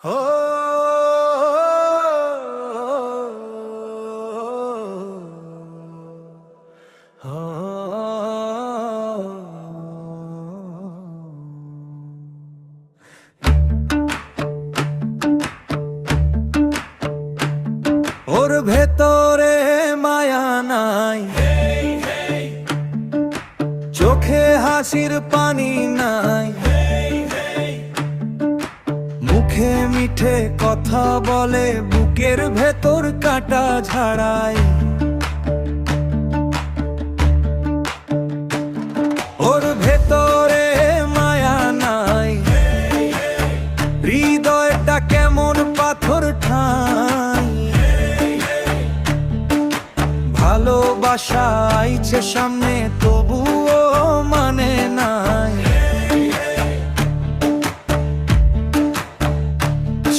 हो ওর ভেতরে মায়া নাই, চোখে হাসির পানি নাই, মুখে মিঠে কথা বলে, বুকের ভেতর কাটা ঝাড়ায়। ওর ভেতরে মায়া নাই, হৃদয়টা কেমন পাথর ঠাই। ভালোবাসা আইছে সামনে, তবুও মানে নাই।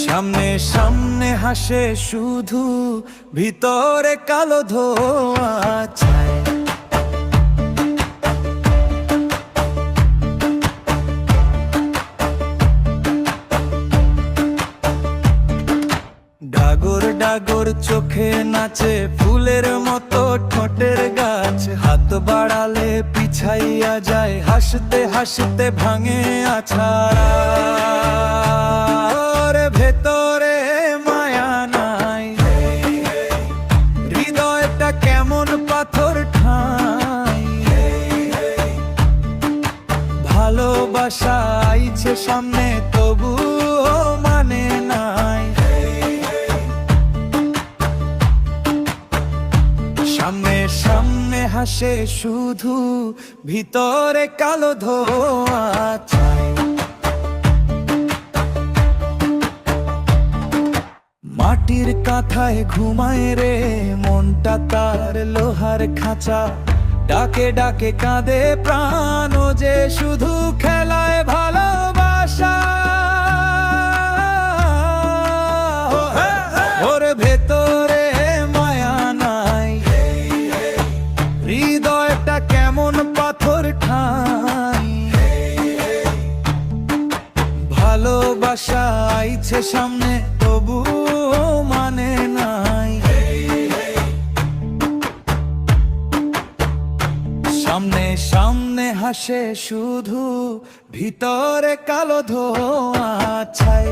সামনে সামনে হাসে শুধু, ভিতরে কালো ধোঁয়া ছায়। ডাগর ডাগর চোখে নাচে, ফুলের মতো ঠোঁটের গাছ। হাত বাড়ালে পিছাইয়া যায়, হাসতে হাসতে ভাঙে আছাড়া। ভেতরে মায়া নাই, হৃদয়টা কেমন পাথর ঠাই। ভালোবাসা আইছে সামনে, তবুও মানে নাই। সামনে সামনে হাসে শুধু, ভিতরে কালো ধোঁয়া ছায়। মাটির কাঁথায় ঘুমায় রে মনটা তার লোহার খাঁচা। ডাকে ডাকে কাঁদে প্রাণ, ও যে শুধু খেলায় ভালোবাসা। ওর ভেতরে মায়া নাই, হৃদয়টা কেমন পাথর ঠাই। ভালোবাসা আইছে সামনে, তবুও মানে নাই। সামনে সামনে হাসে শুধু, ভিতরে কালো ধোঁয়া ছায়।